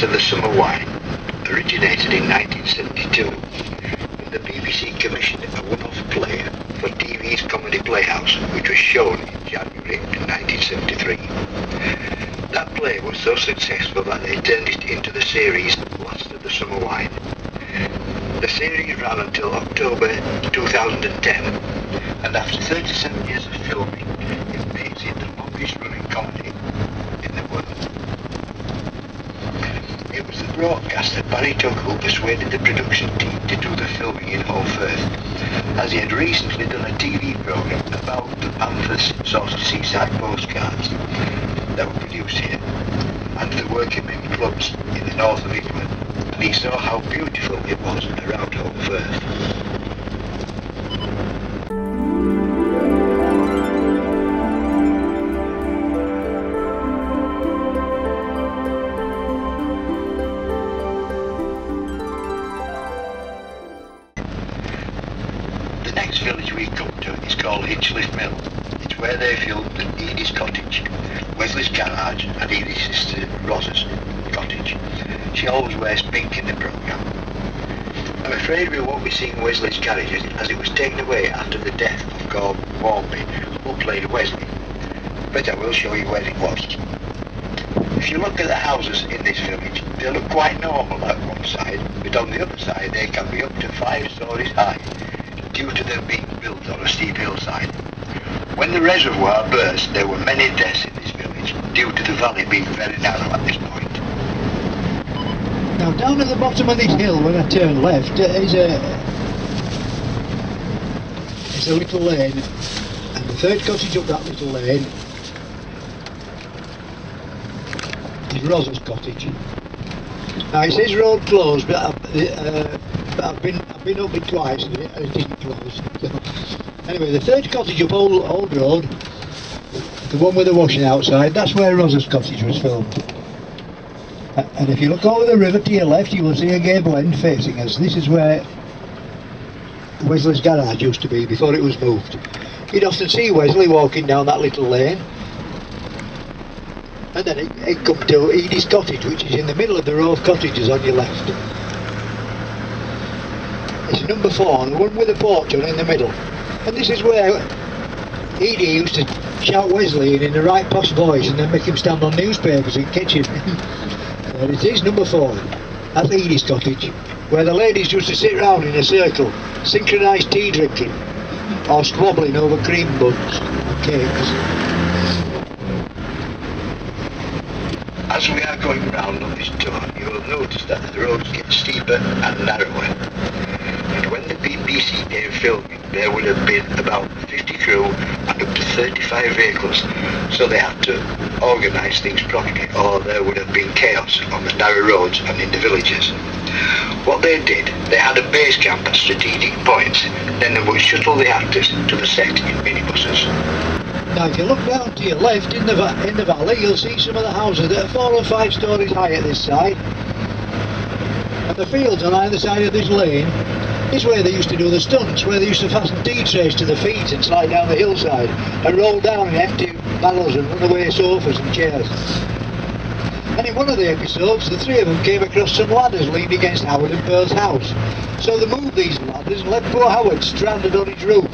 of the Summer Wine originated in 1972 when the BBC commissioned a one-off play for TV's Comedy Playhouse, which was shown in January 1973. That play was so successful that they turned it into the series Last of the Summer Wine. The series ran until October 2010, and after 37 years of filming, it makes it the longest running comedy in the world. It was the broadcaster Barry Tugg who persuaded the production team to do the filming in Holmfirth, as he had recently done a TV programme about the Panthers sort of seaside postcards that were produced here, and the working men clubs in the north of England, and he saw how beautiful it was around Holmfirth. The next village we come to is called Hinchliffe Mill. It's where they filmed Edie's cottage, Wesley's garage and Edie's sister Rosa's cottage. She always wears pink in the programme. I'm afraid we won't be seeing Wesley's garage as it was taken away after the death of Gordon Warmby, who played Wesley, but I will show you where it was. If you look at the houses in this village, they look quite normal at one side, but on the other side they can be up to 5 stories high, due to them being built on a steep hillside. When the reservoir burst, there were many deaths in this village, due to the valley being very narrow at this point. Now down at the bottom of this hill, when I turn left, is a little lane, and the third cottage up that little lane is Rosa's cottage. Now it says road closed, but I've been up it twice and it isn't closed. Anyway, the third cottage up Old Road, the one with the washing outside, that's where Rosa's cottage was filmed. And if you look over the river to your left, you will see a gable end facing us. This is where Wesley's garage used to be before it was moved. You'd often see Wesley walking down that little lane, and then it come to Edie's cottage, which is in the middle of the row of cottages on your left. It's number 4, the one with the porch on in the middle. And this is where Edie used to shout Wesley in the right posh voice and then make him stand on newspapers and catch him. There it is, number 4. That's Edie's cottage, where the ladies used to sit round in a circle, synchronised tea drinking, or squabbling over cream buns and cakes. As we are going round on this tour, you will notice that the roads get steeper and narrower. And when the BBC came filming, there would have been about 50 crew and up to 35 vehicles, so they had to organise things properly, or there would have been chaos on the narrow roads and in the villages. What they did, they had a base camp at strategic points, then they would shuttle the actors to the set in minibuses. Now if you look down to your left in the valley, you'll see some of the houses that are 4 or 5 stories high at this side. And the fields on either side of this lane is where they used to do the stunts, where they used to fasten tea trays to the feet and slide down the hillside and roll down in empty barrels and run away sofas and chairs. And in one of the episodes, the 3 of them came across some ladders leaned against Howard and Pearl's house. So they moved these ladders and left poor Howard stranded on his roof.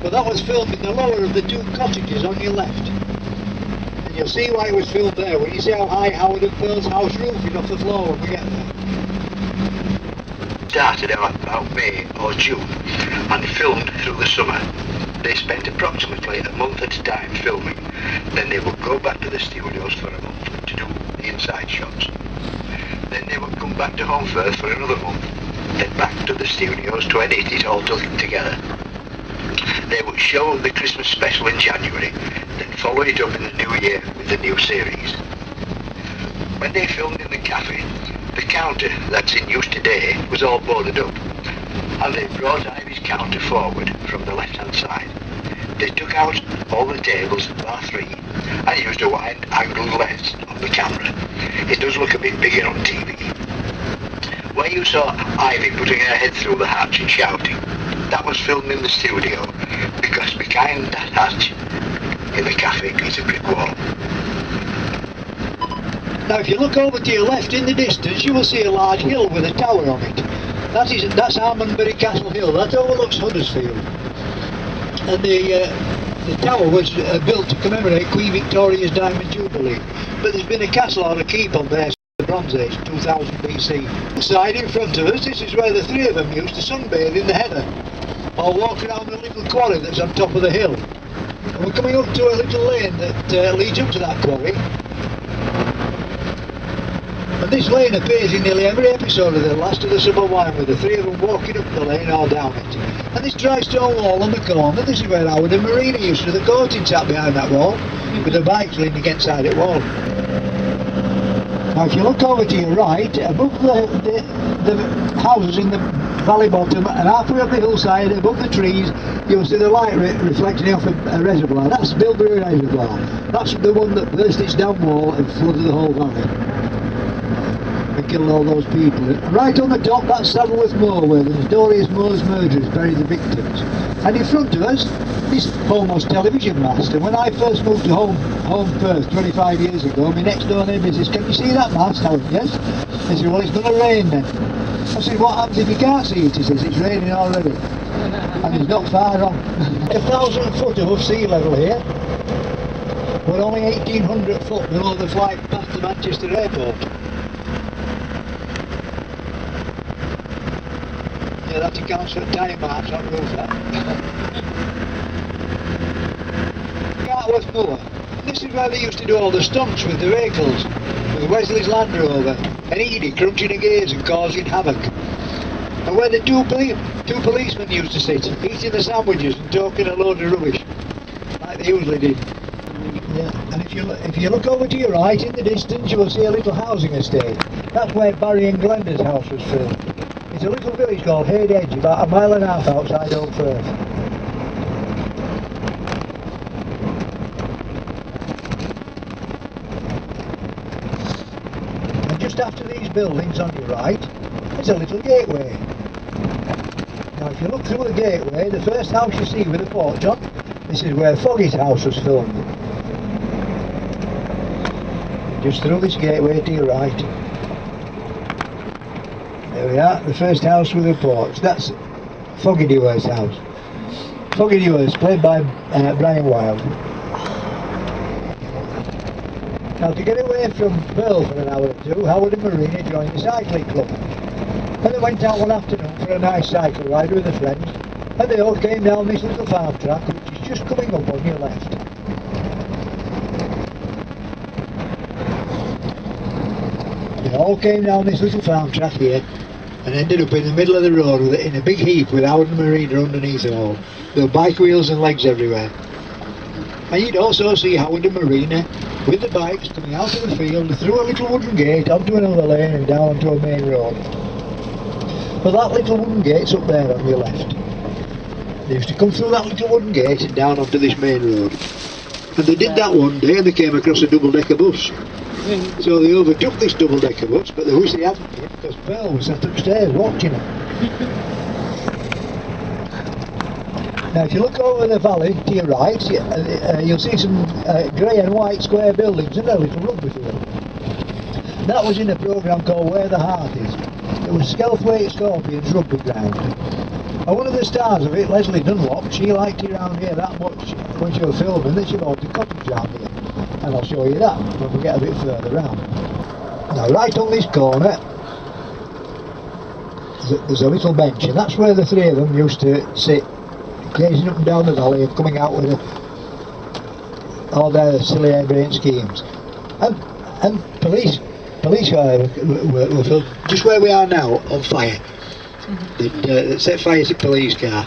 But that was filmed in the lower of the 2 cottages on your left. And you'll see why it was filmed there when you see how high Howard and Pearl's house roof is off the floor when we get there. Started out about May or June and filmed through the summer. They spent approximately a month at a time filming, then they would go back to the studios for a month to do the inside shots. Then they would come back to Holmfirth for another month, then back to the studios to edit it all together. They would show the Christmas special in January, then follow it up in the new year with the new series. When they filmed in the cafe, the counter that's in use today was all boarded up, and they brought Ivy's counter forward from the left-hand side. They took out all the tables bar 3 and used a wide angled lens on the camera. It does look a bit bigger on TV. Where you saw Ivy putting her head through the hatch and shouting, that was filmed in the studio, because behind that hatch in the cafe is a brick wall. Now if you look over to your left in the distance, you will see a large hill with a tower on it. That's Armandbury Castle Hill. That overlooks Huddersfield. And the tower was built to commemorate Queen Victoria's Diamond Jubilee. But there's been a castle or a keep on there since the Bronze Age, 2000 BC. Inside in front of us, this is where the three of them used to sunbathe in the heather, or walk around the little quarry that's on top of the hill. And we're coming up to a little lane that leads up to that quarry. And this lane appears in nearly every episode of The Last of the Summer Wine, with the three of them walking up the lane or down it. And this dry stone wall on the corner, this is where Howard and Marina used to. The coaching sat behind that wall, with the bikes leaning against the wall. Now if you look over to your right, above the houses in the valley bottom, and halfway up the hillside, above the trees, you'll see the light reflecting off a reservoir. That's Bilberry Reservoir. That's the one that burst its dam wall and flooded the whole valley and killed all those people. And right on the top, that's Saddleworth Moor, where the notorious Moor's murderers buried the victims. And in front of us, this Holmfirth television mast. And when I first moved to Holmfirth 25 years ago, my next door neighbour says, "Can you see that mast?" I went, "Yes." They said, "Well, it's going to rain then." I said, "What happens if you can't see it?" He says, "It's raining already." And it's not far on. 1,000 foot above sea level here. We're only 1,800 foot below the flight path to Manchester Airport. Yeah, that accounts for tyre marks on the roof, that. Hudderfield Moor. This is where they used to do all the stunts with the vehicles, with Wesley's Land Rover and Edie crunching the gears and causing havoc. And where the two policemen used to sit, eating the sandwiches and talking a load of rubbish, like they usually did. Yeah. And if you look over to your right in the distance, you will see a little housing estate. That's where Barry and Glenda's house was filmed. It's a little village called Hayde Edge, about 1.5 miles outside Holmfirth. And just after these buildings on your right, there's a little gateway. Now if you look through the gateway, the first house you see with a porch on, this is where Foggy's house was filmed. Just through this gateway to your right. There we are, the first house with a porch. That's Foggy Dewar's house. Foggy Dewar's, played by Brian Wilde. Now to get away from Pearl for an hour or two, Howard and Marina joined the cycling club. And they went out one afternoon for a nice cycle ride with their friends, and they all came down this little farm track which is just coming up on your left. They all came down this little farm track here and ended up in the middle of the road in a big heap with Howard and Marina underneath it all. There were bike wheels and legs everywhere. And you'd also see Howard and Marina with the bikes coming out of the field through a little wooden gate onto another lane and down onto a main road. But that little wooden gate's up there on your left. They used to come through that little wooden gate and down onto this main road. And they did that one day and they came across a double-decker bus. So they overtook this double-decker bus, but they wish they hadn't, because Pearl was sat upstairs watching it. Now if you look over the valley to your right, you'll see some grey and white square buildings and a little rugby field. That was in a programme called Where the Heart Is. It was Skelthwaite Scorpions rugby ground. And one of the stars of it, Leslie Dunlop, she liked it around here that much when she was filming that she bought a cottage around here. And I'll show you that when we get a bit further round. Now right on this corner there's a little bench, and that's where the three of them used to sit, gazing up and down the valley and coming out with all their silly harebrained schemes. And police were filmed just where we are now, on fire. They'd set fire to a police car.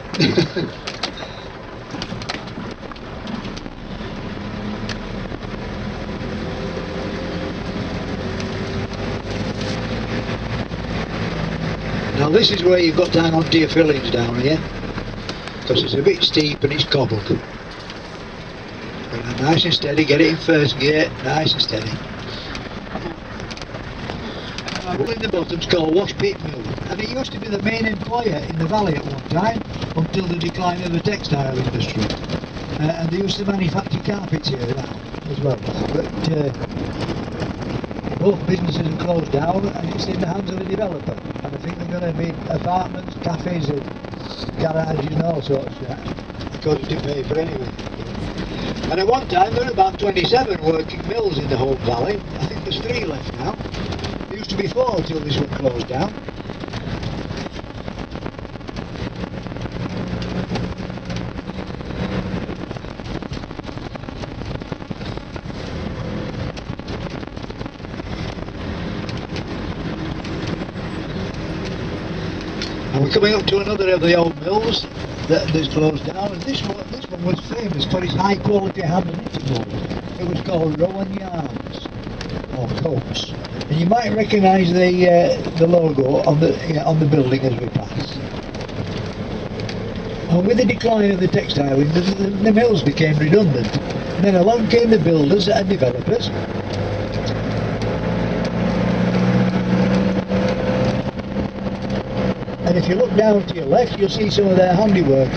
Now this is where you've got to hang on to your fillings down here, because it's a bit steep and it's cobbled. But nice and steady, get it in first gear, nice and steady. In the bottom's called Wash Pit Mill, and it used to be the main employer in the valley at one time, until the decline of the textile industry. And they used to manufacture carpets here now as well. But both businesses have closed down and it's in the hands of a developer. And I think they're going to be apartments, cafes and garages and all sorts of that, according to paper anyway. And at one time there were about 27 working mills in the Home Valley. I think there's 3 left now. There used to be 4 till this one closed down. And we're coming up to another of the old mills that's closed down, and this one was famous for its high quality hand knitting wool. It was called Rowan Yarns, or Coats, and you might recognise the logo on the building as we pass. And with the decline of the textile industry, the mills became redundant. And then along came the builders and developers. And if you look down to your left, you'll see some of their handiwork,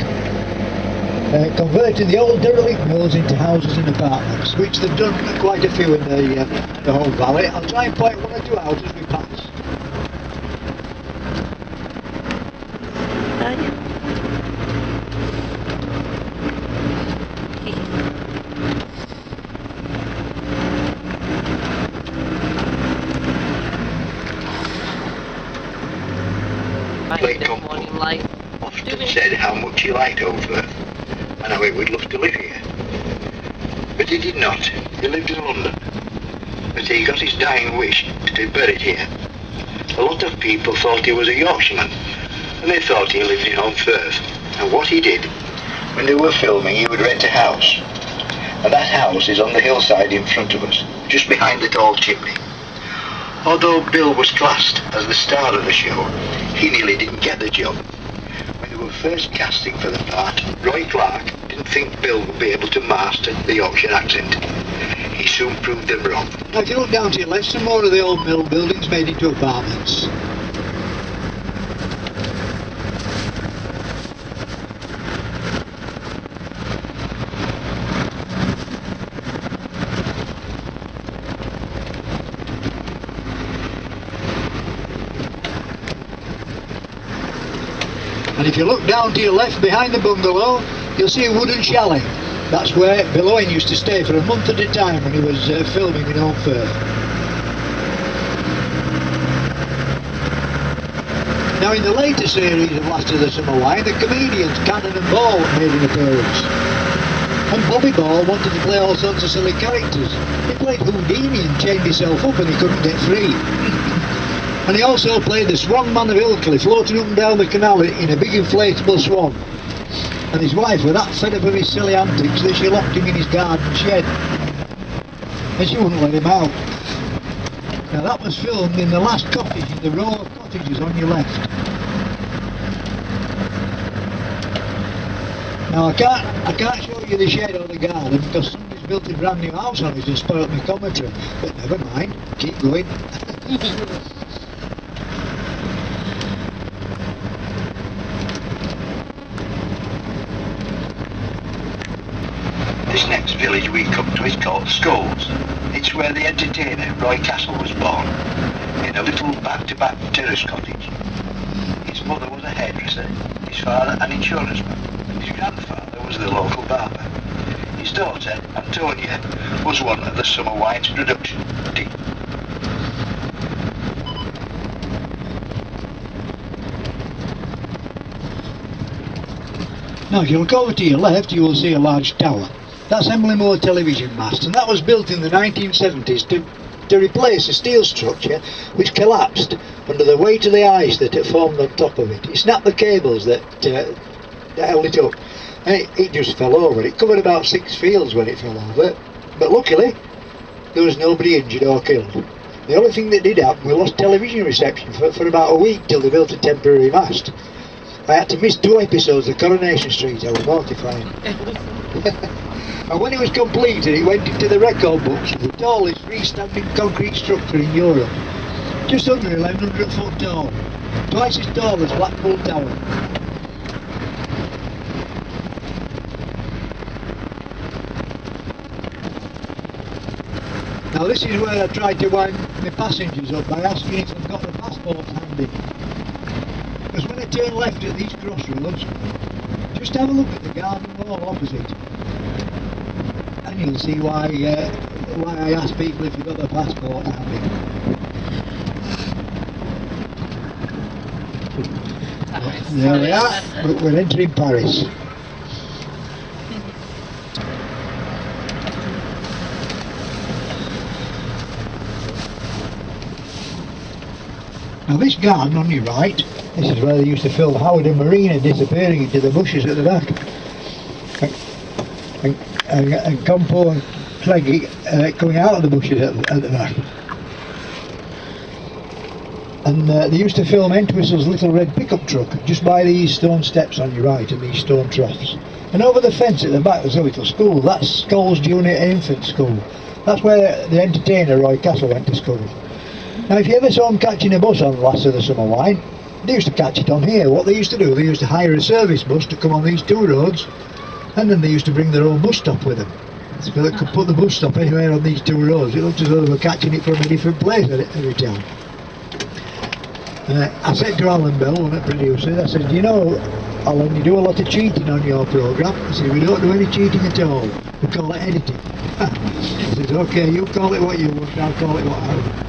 converting the old derelict mills into houses and apartments, which they've done quite a few in the Home Valley. I'll try and point 1 or 2 out as we pass. Often said how much he liked Holmfirth and how he would love to live here. But he did not. He lived in London. But he got his dying wish to be buried here. A lot of people thought he was a Yorkshireman, and they thought he lived in Holmfirth. And what he did, when they were filming, he would rent a house. And that house is on the hillside in front of us, just behind the tall chimney. Although Bill was classed as the star of the show, he nearly didn't get the job. When they were first casting for the part, Roy Clark didn't think Bill would be able to master the Yorkshire accent. He soon proved them wrong. Now if you look down to your left, some more of the old mill buildings made into apartments. And if you look down to your left behind the bungalow, you'll see a wooden chalet. That's where Bill Owen used to stay for a month at a time when he was filming in Holmfirth. Now in the later series of Last of the Summer Wine, the comedians Cannon and Ball made an appearance. And Bobby Ball wanted to play all sorts of silly characters. He played Houdini and chained himself up and he couldn't get free. And he also played the Swan Man of Ilkley, floating up and down the canal in a big inflatable swan. And his wife was that fed up of his silly antics that she locked him in his garden shed. And she wouldn't let him out. Now that was filmed in the last cottage, in the row of cottages on your left. Now I can't show you the shed or the garden because somebody's built a brand new house on it and spoilt my commentary. But never mind, keep going. This next village we come to is called Scholes. It's where the entertainer Roy Castle was born, in a little back-to-back terrace cottage. His mother was a hairdresser, his father an insurance man, and his grandfather was the local barber. His daughter, Antonia, was one of the Summer Wines production team. Now if you look over to your left, you will see a large tower. That's Emily Moore television mast, and that was built in the 1970s to replace a steel structure which collapsed under the weight of the ice that had formed on top of it. It snapped the cables that held it up, and it just fell over. It covered about 6 fields when it fell over, but luckily there was nobody injured or killed. The only thing that did happen, we lost television reception for about a week till they built a temporary mast. I had to miss 2 episodes of Coronation Street. I was mortified. And when it was completed, it went into the record books as the tallest freestanding concrete structure in Europe. Just under 1100 foot tall, twice as tall as Blackpool Tower. Now this is where I tried to wind my passengers up by asking if they've got the passports handy. Because when I turn left at these crossroads, just have a look at the garden wall opposite, and you'll see why I ask people if they've got their passport handy. There we are, we're entering Paris. Now this garden on your right, this is where they used to film Howard and Marina disappearing into the bushes at the back. And Compo and Cleggy coming out of the bushes at the back. And they used to film Entwistle's little red pickup truck just by these stone steps on your right and these stone troughs. And over the fence at the back there's a little school. That's Scholes Junior Infant School. That's where the entertainer Roy Castle went to school. Now if you ever saw them catching a bus on Last of the Summer Wine, they used to catch it on here. What they used to do, they used to hire a service bus to come on these two roads, and then they used to bring their own bus stop with them. So they could put the bus stop anywhere on these two roads. It looked as though they were catching it from a different place every time. I said to Alan Bell, one of the producers, I said, you know, Alan, you do a lot of cheating on your programme. He said, we don't do any cheating at all. We call it editing. He said, okay, you call it what you want, I'll call it what I want.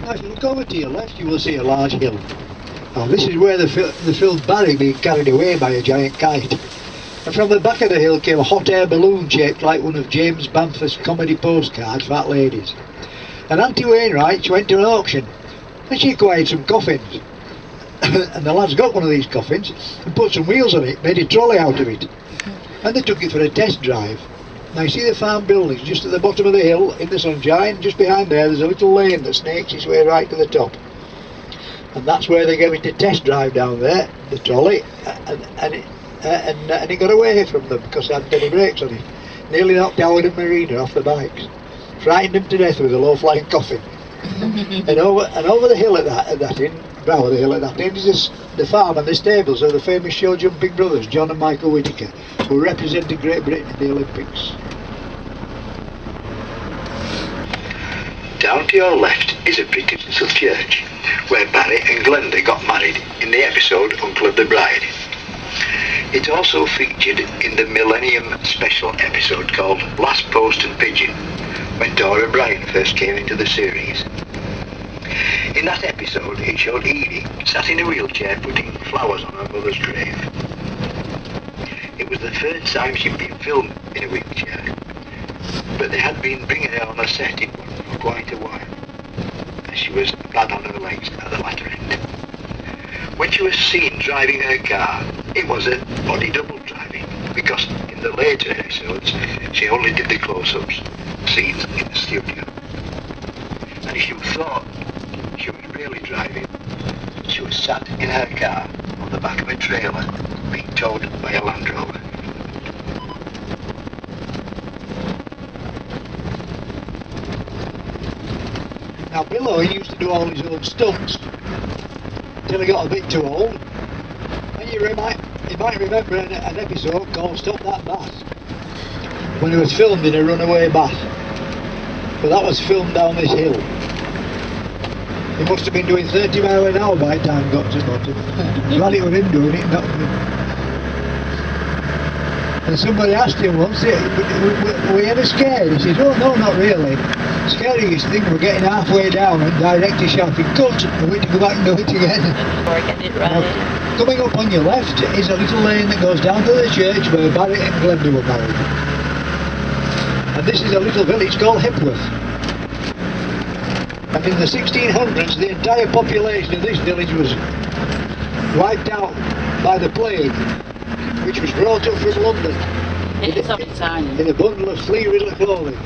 Now if you look over to your left you will see a large hill. Now this is where they filmed Barry being carried away by a giant kite. And from the back of the hill came a hot air balloon shaped like one of James Bamford's comedy postcards, Fat Ladies. And Auntie Wainwright, she went to an auction and she acquired some coffins. And the lads got one of these coffins and put some wheels on it, made a trolley out of it. And they took it for a test drive. Now you see the farm buildings just at the bottom of the hill in the sunshine, just behind there's a little lane that snakes its way right to the top. And that's where they gave it a test drive down there, the trolley, and it got away from them because it hadn't any brakes on it. Nearly knocked Howard and Marina off the bikes. Frightened them to death with a low-flying coffin. and over the hill at that end, brow of the hill at that end, is the farm and the stables of the famous show jumping brothers, John and Michael Whittaker, who represented Great Britain in the Olympics. Down to your left is a pretty little church where Barry and Glenda got married in the episode Uncle of the Bride. It also featured in the Millennium Special episode called Last Post and Pigeon, when Dora Bryan first came into the series. In that episode it showed Edie sat in a wheelchair putting flowers on her mother's grave. It was the third time she'd been filmed in a wheelchair, but they had been bringing her on a set in one for quite a while, and she was bad on her legs at the latter end. When she was seen driving her car, it was a body double driving, because in the later episodes she only did the close-ups scenes in the studio. And if you thought she was really driving, she was sat in her car on the back of a trailer being towed by a Land Rover. Now Bill Owen used to do all his own stunts till he got a bit too old. And you might remember an episode called Stop That Bath, when it was filmed in a runaway bath. But that was filmed down this hill. He must have been doing 30 miles an hour by the time he got to the bottom. Glad it was him doing it, not me. And somebody asked him once, were you ever scared? He said, oh no, not really. Scariest thing, we're getting halfway down and director shouting, cut, and we had to go back and do it again. Before I get it right. Now, coming up on your left is a little lane that goes down to the church where Barry and Glenda were married. And this is a little village called Hepworth. And in the 1600s, the entire population of this village was wiped out by the plague, which was brought up from London in a bundle of flea-riddled clothing.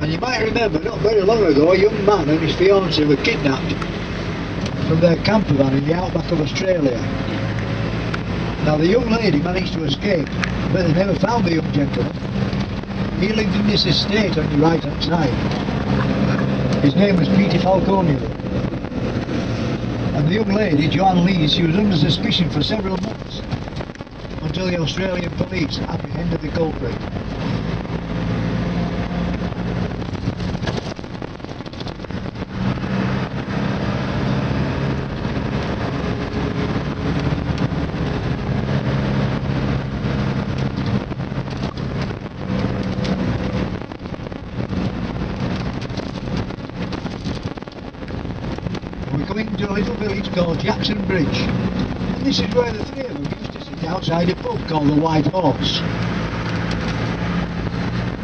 And you might remember, not very long ago, a young man and his fiancée were kidnapped from their camper van in the outback of Australia. Now the young lady managed to escape, but they never found the young gentleman. He lived in this estate on your right hand side. His name was Peter Falcone. And the young lady, Joanne Lee, she was under suspicion for several months until the Australian police apprehended the culprit. We're coming to a little village called Jackson Bridge, and this is where the three of them used to sit outside a pub called the White Horse.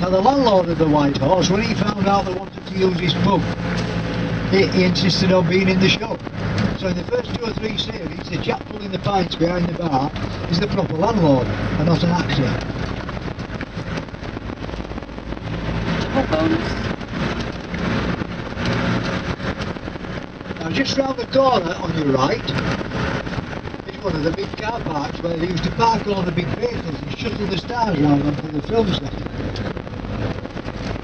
Now the landlord of the White Horse, when he found out they wanted to use his pub, he insisted on being in the shop. So in the first 2 or 3 series, the chap pulling the pints behind the bar is the proper landlord and not an actor. Double bonus. Now just round the corner on your right is one of the big car parks where they used to park all the big vehicles and shuttle the stars round them for the film set.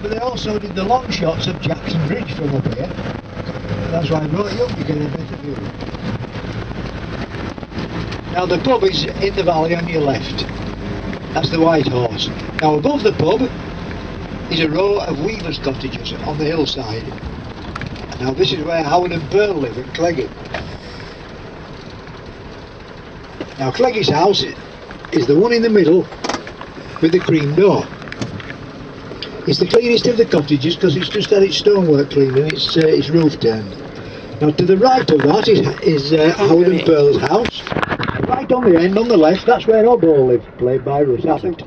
But they also did the long shots of Jackson Bridge from up here. That's why I brought you up to get a better view. Now the pub is in the valley on your left. That's the White Horse. Now above the pub is a row of weavers' cottages on the hillside. Now this is where Howard and Pearl live in Cleggy. Now Cleggy's house is the one in the middle with the cream door. It's the cleanest of the cottages because it's just had its stonework cleaned and its roof turned. Now to the right of that is Howard and Pearl's house. Right on the end, on the left, that's where Obbo lived, played by Russ Abbott.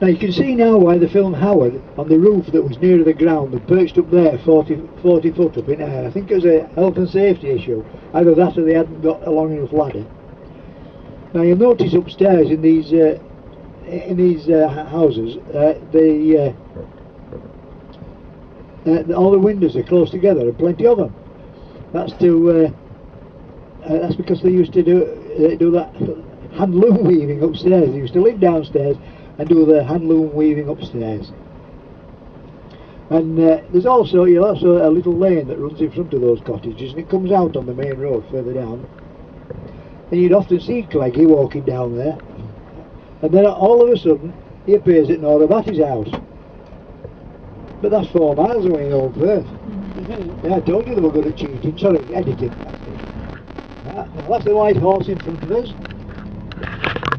Now you can see now why the film Howard, on the roof that was nearer the ground and perched up there 40 foot up in air. I think it was a health and safety issue. Either that or they hadn't got a long enough ladder. Now you'll notice upstairs in these houses, all the windows are close together and plenty of them. That's because they used to do that hand loom weaving upstairs. They used to live downstairs and do the hand loom weaving upstairs. And you'll also a little lane that runs in front of those cottages, and it comes out on the main road further down. And you'd often see Cleggy walking down there, and then all of a sudden he appears at Nora Batty's house. But that's 4 miles away in Holmfirth. Yeah, I told you they were good at cheating. Sorry, editing. That's the White Horse in front of us.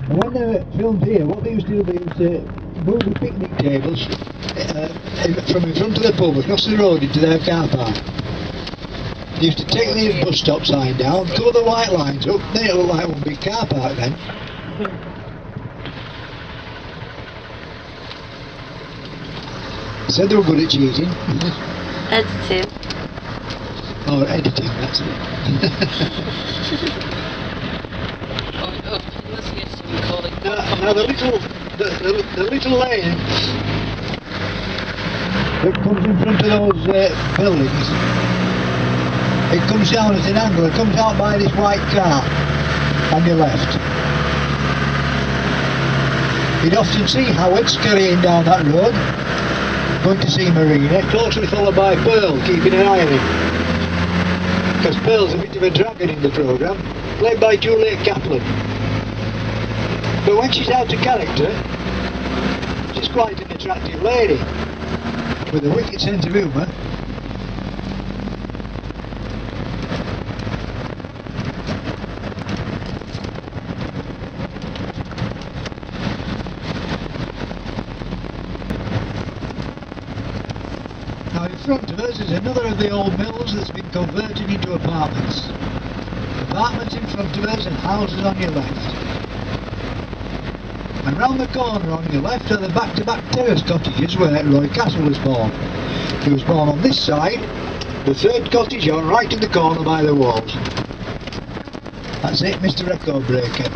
And when they filmed here, what they used to do, they used to move the picnic tables from in front of the pub across the road into their car park. They used to take the bus stop sign down, cover the white lines up, then it looked like one big car park then. Said they were good at cheating. Editing. Oh, editing, that's it. Now the little lane that comes in front of those buildings, it comes down at an angle. It comes out by this white car on your left. You'd often see Howard scurrying down that road, going to see Marina, closely followed by Pearl, keeping an eye on him. Because Pearl's a bit of a dragon in the programme, played by Juliet Kaplan. But when she's out of character, she's quite an attractive lady, with a wicked sense of humour. Now in front of us is another of the old mills that's been converted into apartments. Apartments in front of us and houses on your left. And round the corner on your left are the back-to-back terrace cottages where Roy Castle was born. He was born on this side, the third cottage on right in the corner by the walls. That's it, Mr. Record Breaker.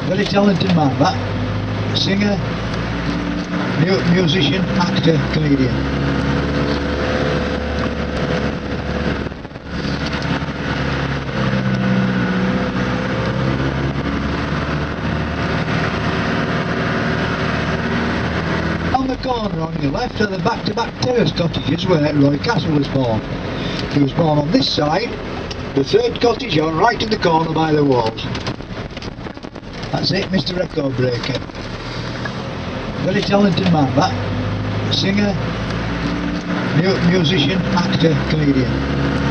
Very talented man, that. Singer, musician, actor, comedian. corner on your left are the back-to-back terrace cottages where Roy Castle was born. He was born on this side, the third cottage on right in the corner by the walls. That's it, Mr. Record Breaker. Very talented man, that. Singer, musician, actor, comedian.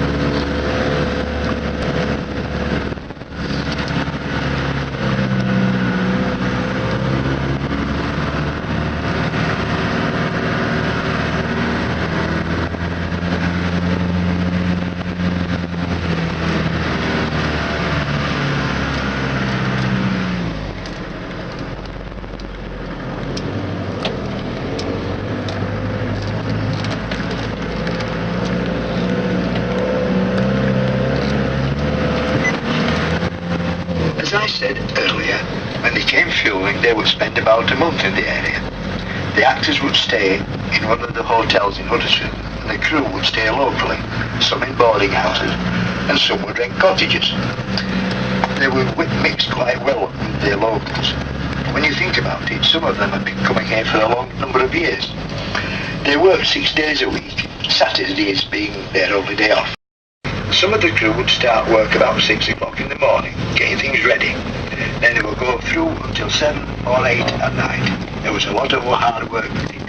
As I said earlier, when they came filming, they would spend about a month in the area. The actors would stay in one of the hotels in Huddersfield, and the crew would stay locally, some in boarding houses, and some would rent cottages. They were mixed quite well with the locals. When you think about it, some of them have been coming here for a long number of years. They worked 6 days a week, Saturdays being their only day off. Some of the crew would start work about 6 o'clock in the morning, getting things ready. Then they would go through until 7 or 8 at night. There was a lot of hard work with it.